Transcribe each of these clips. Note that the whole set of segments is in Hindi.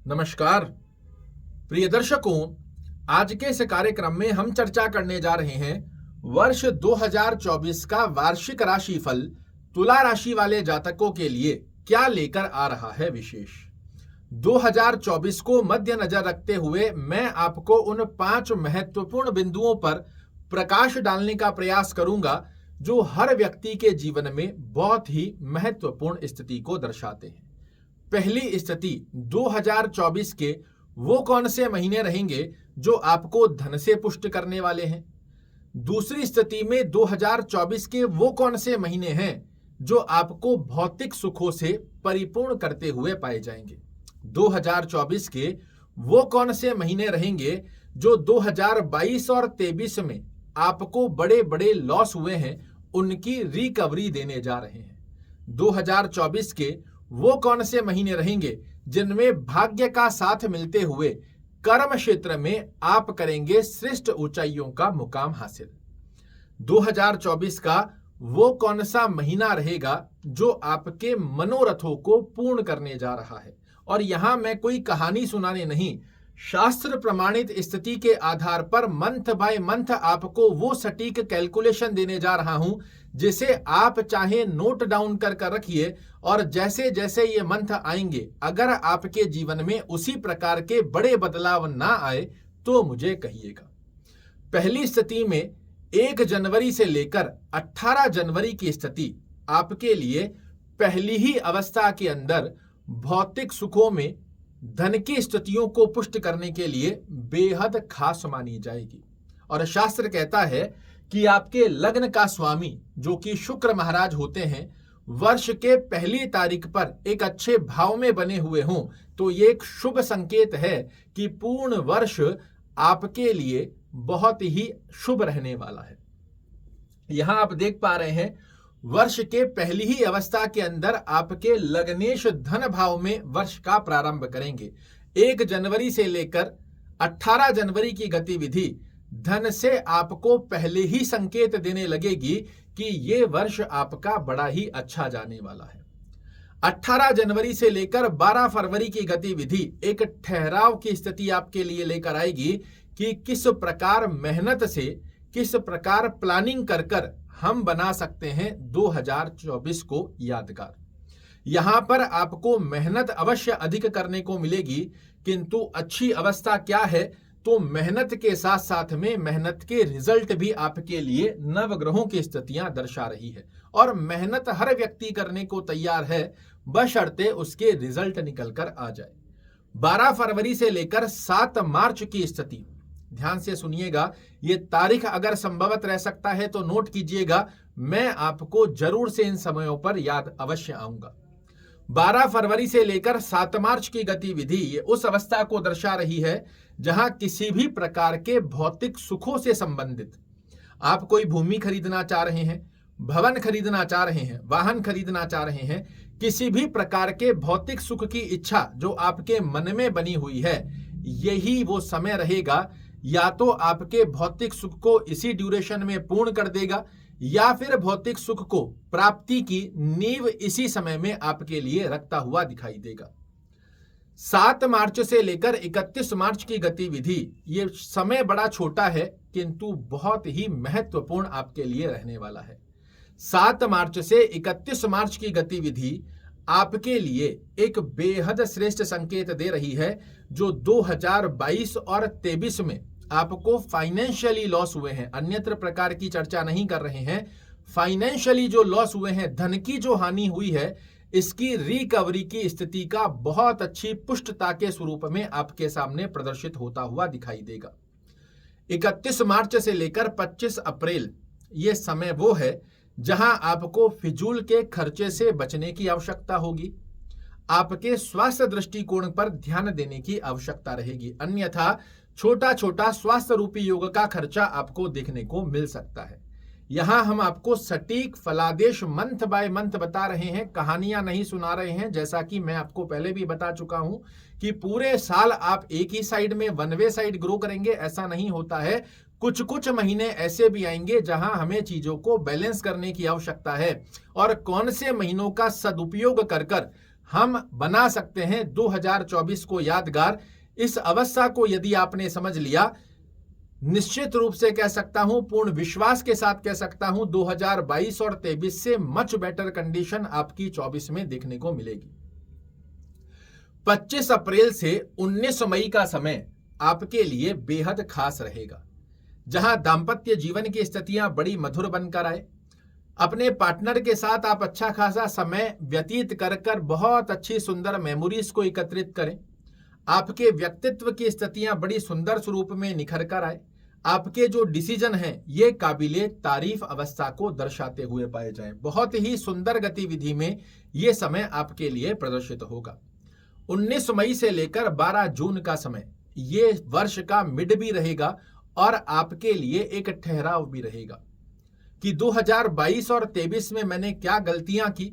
नमस्कार प्रिय दर्शकों, आज के इस कार्यक्रम में हम चर्चा करने जा रहे हैं वर्ष 2024 का वार्षिक राशिफल तुला राशि वाले जातकों के लिए क्या लेकर आ रहा है। विशेष 2024 को मद्देनजर रखते हुए मैं आपको उन 5 महत्वपूर्ण बिंदुओं पर प्रकाश डालने का प्रयास करूंगा जो हर व्यक्ति के जीवन में बहुत ही महत्वपूर्ण स्थिति को दर्शाते हैं। पहली स्थिति 2024 के वो कौन से महीने रहेंगे जो आपको धन से पुष्ट करने वाले हैं। दूसरी स्थिति में 2024 के वो कौन से महीने हैं जो आपको भौतिक सुखों से परिपूर्ण करते हुए पाए जाएंगे। 2024 के वो कौन से महीने रहेंगे जो 2022 और 23 में आपको बड़े बड़े लॉस हुए हैं, उनकी रिकवरी देने जा रहे हैं। 2024 के वो कौन से महीने रहेंगे जिनमें भाग्य का साथ मिलते हुए कर्म क्षेत्र में आप करेंगे श्रेष्ठ ऊंचाइयों का मुकाम हासिल। 2024 का वो कौन सा महीना रहेगा जो आपके मनोरथों को पूर्ण करने जा रहा है। और यहां मैं कोई कहानी सुनाने नहीं, शास्त्र प्रमाणित स्थिति के आधार पर मंथ बाय मंथ आपको वो सटीक कैलकुलेशन देने जा रहा हूं जिसे आप चाहे नोट डाउन कर रखिए, और जैसे जैसे ये मंथ आएंगे अगर आपके जीवन में उसी प्रकार के बड़े बदलाव ना आए तो मुझे कहिएगा। पहली स्थिति में 1 जनवरी से लेकर 18 जनवरी की स्थिति आपके लिए पहली ही अवस्था के अंदर भौतिक सुखों में धन की स्थितियों को पुष्ट करने के लिए बेहद खास मानी जाएगी। और शास्त्र कहता है कि आपके लग्न का स्वामी जो कि शुक्र महाराज होते हैं, वर्ष के पहली तारीख पर एक अच्छे भाव में बने हुए हों तो ये एक शुभ संकेत है कि पूर्ण वर्ष आपके लिए बहुत ही शुभ रहने वाला है। यहां आप देख पा रहे हैं वर्ष के पहली ही अवस्था के अंदर आपके लग्नेश धन भाव में वर्ष का प्रारंभ करेंगे। 1 जनवरी से लेकर 18 जनवरी की गतिविधि धन से आपको पहले ही संकेत देने लगेगी कि ये वर्ष आपका बड़ा ही अच्छा जाने वाला है। 18 जनवरी से लेकर 12 फरवरी की गतिविधि एक ठहराव की स्थिति आपके लिए लेकर आएगी कि किस प्रकार मेहनत से, किस प्रकार प्लानिंग कर हम बना सकते हैं 2024 को यादगार। यहां पर आपको मेहनत अवश्य अधिक करने को मिलेगी, किंतु अच्छी अवस्था क्या है तो मेहनत के साथ साथ में मेहनत के रिजल्ट भी आपके लिए नवग्रहों की स्थितियां दर्शा रही है। और मेहनत हर व्यक्ति करने को तैयार है, बशर्ते उसके रिजल्ट निकल कर आ जाए। 12 फरवरी से लेकर 7 मार्च की स्थिति, ध्यान से सुनिएगा, ये तारीख अगर संभवत रह सकता है तो नोट कीजिएगा, मैं आपको जरूर से इन समयों पर याद अवश्य आऊंगा। 12 फरवरी से लेकर 7 मार्च की गतिविधि ये उस अवस्था को दर्शा रही है जहां किसी भी प्रकार के भौतिक सुखों से संबंधित आप कोई भूमि खरीदना चाह रहे हैं, भवन खरीदना चाह रहे हैं, वाहन खरीदना चाह रहे हैं, किसी भी प्रकार के भौतिक सुख की इच्छा जो आपके मन में बनी हुई है, यही वो समय रहेगा। या तो आपके भौतिक सुख को इसी ड्यूरेशन में पूर्ण कर देगा या फिर भौतिक सुख को प्राप्ति की नींव इसी समय में आपके लिए रखता हुआ दिखाई देगा। 7 मार्च से लेकर 31 मार्च की गतिविधि, ये समय बड़ा छोटा है किंतु बहुत ही महत्वपूर्ण आपके लिए रहने वाला है। 7 मार्च से 31 मार्च की गतिविधि आपके लिए एक बेहद श्रेष्ठ संकेत दे रही है जो 2022 और 23 में आपको फाइनेंशियली लॉस हुए हैं, अन्यत्र प्रकार की चर्चा नहीं कर रहे हैं, फाइनेंशियली जो लॉस हुए हैं, धन की जो हानि हुई है, इसकी रिकवरी की स्थिति का बहुत अच्छी पुष्टता के स्वरूप में आपके सामने प्रदर्शित होता हुआ दिखाई देगा। 31 मार्च से लेकर 25 अप्रैल ये समय वो है जहां आपको फिजूल के खर्चे से बचने की आवश्यकता होगी, आपके स्वास्थ्य दृष्टिकोण पर ध्यान देने की आवश्यकता रहेगी, अन्यथा छोटा छोटा स्वास्थ्य रूपी योग का खर्चा आपको देखने को मिल सकता है। यहां हम आपको सटीक फलादेश मंथ बाय मंथ बता रहे हैं, कहानियां नहीं सुना रहे हैं। जैसा कि मैं आपको पहले भी बता चुका हूं कि पूरे साल आप एक ही साइड में वन वे साइड ग्रो करेंगे, ऐसा नहीं होता है। कुछ कुछ महीने ऐसे भी आएंगे जहां हमें चीजों को बैलेंस करने की आवश्यकता है, और कौन से महीनों का सदुपयोग कर हम बना सकते हैं 2024 को यादगार। इस अवस्था को यदि आपने समझ लिया, निश्चित रूप से कह सकता हूं, पूर्ण विश्वास के साथ कह सकता हूं, 2022 और 23 से मच बेटर कंडीशन आपकी 24 में देखने को मिलेगी। 25 अप्रैल से 19 मई का समय आपके लिए बेहद खास रहेगा, जहां दाम्पत्य जीवन की स्थितियां बड़ी मधुर बनकर आए। अपने पार्टनर के साथ आप अच्छा खासा समय व्यतीत कर बहुत अच्छी सुंदर मेमोरीज को एकत्रित करें। आपके व्यक्तित्व की स्थितियां बड़ी सुंदर स्वरूप में निखर कर आए। आपके जो डिसीजन हैं ये काबिले तारीफ अवस्था को दर्शाते हुए पाए जाएं। बहुत ही सुंदर गतिविधि में ये समय आपके लिए प्रदर्शित होगा। 19 मई से लेकर 12 जून का समय ये वर्ष का मिड भी रहेगा और आपके लिए एक ठहराव भी रहेगा कि 2022 और 23 में मैंने क्या गलतियां की,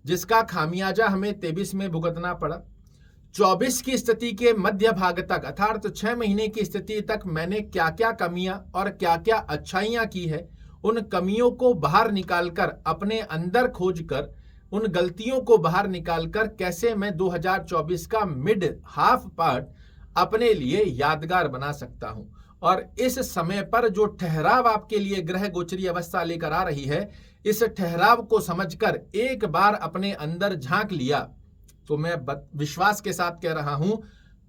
जिसका खामियाजा हमें 23 में भुगतना पड़ा। 24 की स्थिति के मध्य भाग तक अर्थात 6 महीने की स्थिति तक मैंने क्या क्या कमियां और क्या क्या अच्छाइयां की है, उन कमियों को बाहर निकालकर, अपने अंदर खोजकर, उन गलतियों को बाहर निकालकर कैसे मैं 2024 का मिड हाफ पार्ट अपने लिए यादगार बना सकता हूं। और इस समय पर जो ठहराव आपके लिए ग्रह गोचरी अवस्था लेकर आ रही है, इस ठहराव को समझकर एक बार अपने अंदर झांक लिया तो मैं विश्वास के साथ कह रहा हूं,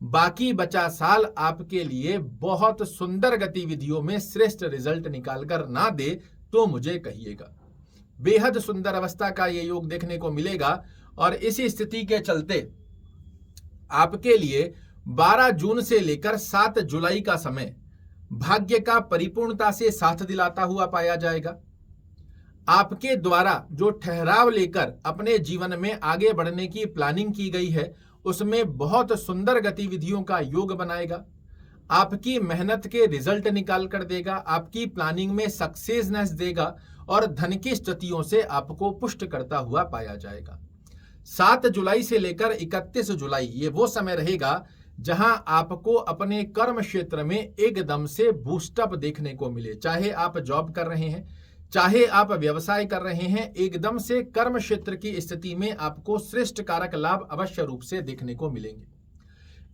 बाकी बचा साल आपके लिए बहुत सुंदर गतिविधियों में श्रेष्ठ रिजल्ट निकालकर ना दे तो मुझे कहिएगा। बेहद सुंदर अवस्था का ये योग देखने को मिलेगा और इसी स्थिति के चलते आपके लिए 12 जून से लेकर 7 जुलाई का समय भाग्य का परिपूर्णता से साथ दिलाता हुआ पाया जाएगा। आपके द्वारा जो ठहराव लेकर अपने जीवन में आगे बढ़ने की प्लानिंग की गई है, उसमें बहुत सुंदर गतिविधियों का योग बनाएगा। आपकी मेहनत के रिजल्ट निकाल कर देगा, आपकी प्लानिंग में सक्सेसनेस देगा और धन की स्थितियों से आपको पुष्ट करता हुआ पाया जाएगा। 7 जुलाई से लेकर 31 जुलाई ये वो समय रहेगा जहां आपको अपने कर्म क्षेत्र में एकदम से बूस्टअप देखने को मिले। चाहे आप जॉब कर रहे हैं, चाहे आप व्यवसाय कर रहे हैं, एकदम से कर्म क्षेत्र की स्थिति में आपको श्रेष्ठ कारक लाभ अवश्य रूप से देखने को मिलेंगे।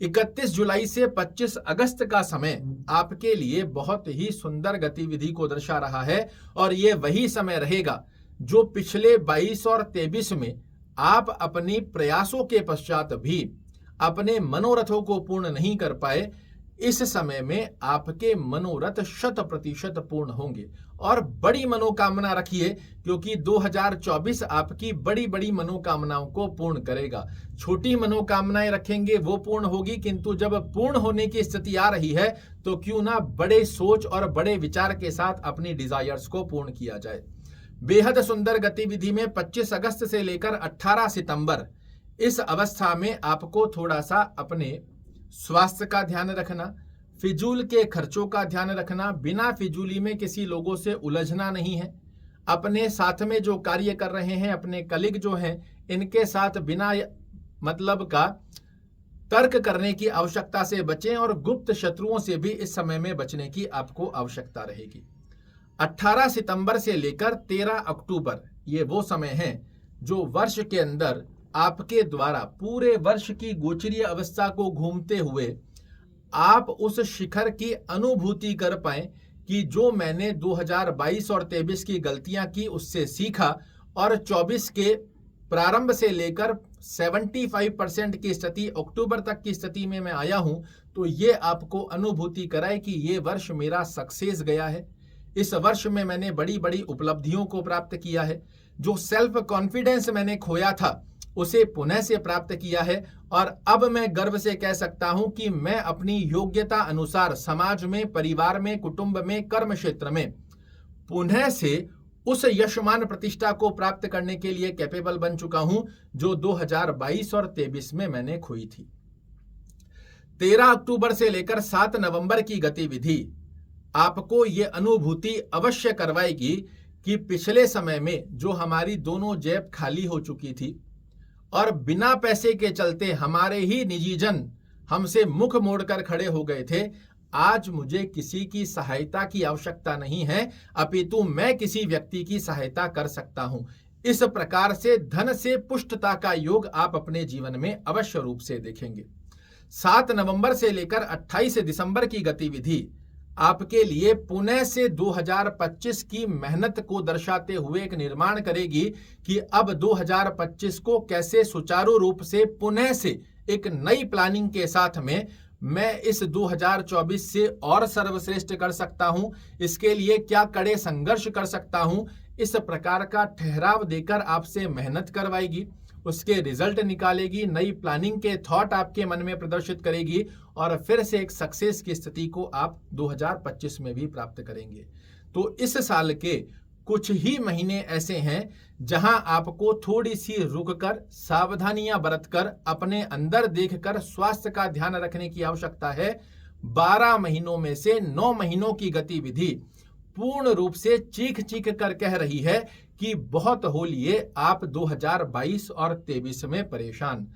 31 जुलाई से 25 अगस्त का समय आपके लिए बहुत ही सुंदर गतिविधि को दर्शा रहा है और ये वही समय रहेगा जो पिछले 22 और 23 में आप अपनी प्रयासों के पश्चात भी अपने मनोरथों को पूर्ण नहीं कर पाए। इस समय में आपके मनोरथ 100% पूर्ण होंगे और बड़ी मनोकामना रखिए, क्योंकि 2024 आपकी बड़ी बड़ी मनोकामनाओं को पूर्ण करेगा। छोटी मनोकामनाएं रखेंगे वो पूर्ण होगी, किंतु जब पूर्ण होने की स्थिति आ रही है तो क्यों ना बड़े सोच और बड़े विचार के साथ अपनी डिजायर्स को पूर्ण किया जाए। बेहद सुंदर गतिविधि में 25 अगस्त से लेकर 18 सितंबर इस अवस्था में आपको थोड़ा सा अपने स्वास्थ्य का ध्यान रखना, फिजूल के खर्चों का ध्यान रखना, बिना फिजूली में किसी लोगों से उलझना नहीं है। अपने साथ में जो कार्य कर रहे हैं, अपने कलीग जो हैं, इनके साथ बिना मतलब का तर्क करने की आवश्यकता से बचें और गुप्त शत्रुओं से भी इस समय में बचने की आपको आवश्यकता रहेगी। 18 सितंबर से लेकर 13 अक्टूबर ये वो समय है जो वर्ष के अंदर आपके द्वारा पूरे वर्ष की गोचरीय अवस्था को घूमते हुए आप उस शिखर की अनुभूति कर पाए कि जो मैंने 2022 और 23 की गलतियां की उससे सीखा और 24 के प्रारंभ से लेकर 75% की स्थिति अक्टूबर तक की स्थिति में मैं आया हूं, तो ये आपको अनुभूति कराए कि ये वर्ष मेरा सक्सेस गया है। इस वर्ष में मैंने बड़ी बड़ी उपलब्धियों को प्राप्त किया है। जो सेल्फ कॉन्फिडेंस मैंने खोया था उसे पुनः से प्राप्त किया है और अब मैं गर्व से कह सकता हूं कि मैं अपनी योग्यता अनुसार समाज में, परिवार में, कुटुंब में, कर्म क्षेत्र में पुनः से उस यशमान प्रतिष्ठा को प्राप्त करने के लिए कैपेबल बन चुका हूं जो 2022 और 23 में मैंने खोई थी। 13 अक्टूबर से लेकर 7 नवंबर की गतिविधि आपको ये अनुभूति अवश्य करवाएगी कि पिछले समय में जो हमारी दोनों जेब खाली हो चुकी थी और बिना पैसे के चलते हमारे ही निजी जन हमसे मुख मोड़कर खड़े हो गए थे, आज मुझे किसी की सहायता की आवश्यकता नहीं है, अपितु मैं किसी व्यक्ति की सहायता कर सकता हूं। इस प्रकार से धन से पुष्टता का योग आप अपने जीवन में अवश्य रूप से देखेंगे। 7 नवंबर से लेकर 28 दिसंबर की गतिविधि आपके लिए पुनः से 2025 की मेहनत को दर्शाते हुए एक निर्माण करेगी कि अब 2025 को कैसे सुचारू रूप से पुनः से एक नई प्लानिंग के साथ में मैं इस 2024 से और सर्वश्रेष्ठ कर सकता हूं, इसके लिए क्या कड़े संघर्ष कर सकता हूं, इस प्रकार का ठहराव देकर आपसे मेहनत करवाएगी, उसके रिजल्ट निकालेगी, नई प्लानिंग के थॉट आपके मन में प्रदर्शित करेगी और फिर से एक सक्सेस की स्थिति को आप 2025 में भी प्राप्त करेंगे। तो इस साल के कुछ ही महीने ऐसे हैं जहां आपको थोड़ी सी रुककर सावधानियां बरतकर अपने अंदर देखकर स्वास्थ्य का ध्यान रखने की आवश्यकता है। 12 महीनों में से 9 महीनों की गतिविधि पूर्ण रूप से चीख चीख कर कह रही है कि बहुत हो लिए आप 2022 और 23 में परेशान।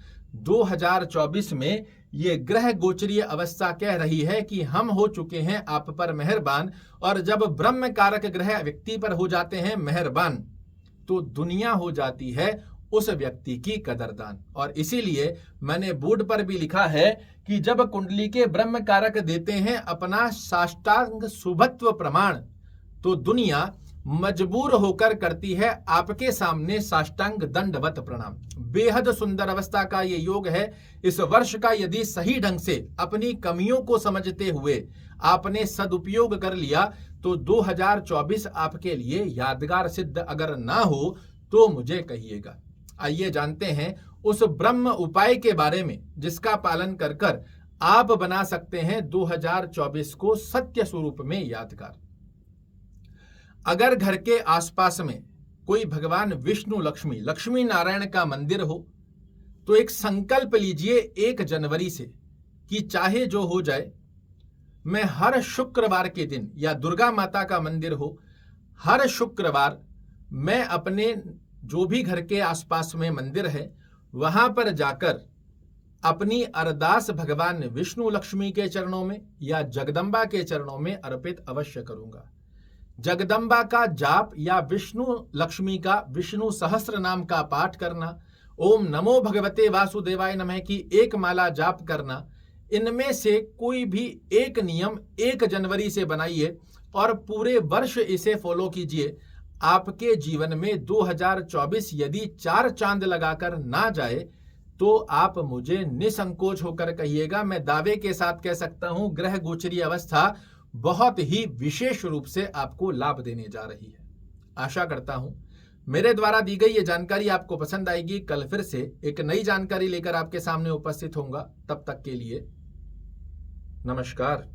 2024 में ये ग्रह गोचरीय अवस्था कह रही है कि हम हो चुके हैं आप पर मेहरबान, और जब ब्रह्म कारक ग्रह व्यक्ति पर हो जाते हैं मेहरबान तो दुनिया हो जाती है उस व्यक्ति की कदरदान। और इसीलिए मैंने बोर्ड पर भी लिखा है कि जब कुंडली के ब्रह्म कारक देते हैं अपना साष्टांग शुभत्व प्रमाण तो दुनिया मजबूर होकर करती है आपके सामने साष्टांग दंडवत प्रणाम। बेहद सुंदर अवस्था का ये योग है। इस वर्ष का यदि सही ढंग से अपनी कमियों को समझते हुए आपने सदुपयोग कर लिया तो 2024 आपके लिए यादगार सिद्ध अगर ना हो तो मुझे कहिएगा। आइए जानते हैं उस ब्रह्म उपाय के बारे में जिसका पालन कर कर आप बना सकते हैं 2024 को सत्य स्वरूप में यादगार। अगर घर के आसपास में कोई भगवान विष्णु लक्ष्मी नारायण का मंदिर हो तो एक संकल्प लीजिए 1 जनवरी से कि चाहे जो हो जाए मैं हर शुक्रवार के दिन, या दुर्गा माता का मंदिर हो, हर शुक्रवार मैं अपने जो भी घर के आसपास में मंदिर है वहां पर जाकर अपनी अरदास भगवान विष्णु लक्ष्मी के चरणों में या जगदम्बा के चरणों में अर्पित अवश्य करूंगा। जगदम्बा का जाप या विष्णु लक्ष्मी का विष्णु सहस्त्र नाम का पाठ करना, ओम नमो भगवते वासुदेवाय नमः की 1 माला जाप करना, इनमें से कोई भी एक नियम 1 जनवरी से बनाइए और पूरे वर्ष इसे फॉलो कीजिए। आपके जीवन में 2024 यदि 4 चांद लगाकर ना जाए तो आप मुझे निसंकोच होकर कहिएगा। मैं दावे के साथ कह सकता हूं ग्रह गोचरीय अवस्था बहुत ही विशेष रूप से आपको लाभ देने जा रही है। आशा करता हूं मेरे द्वारा दी गई ये जानकारी आपको पसंद आएगी। कल फिर से एक नई जानकारी लेकर आपके सामने उपस्थित होऊंगा। तब तक के लिए नमस्कार।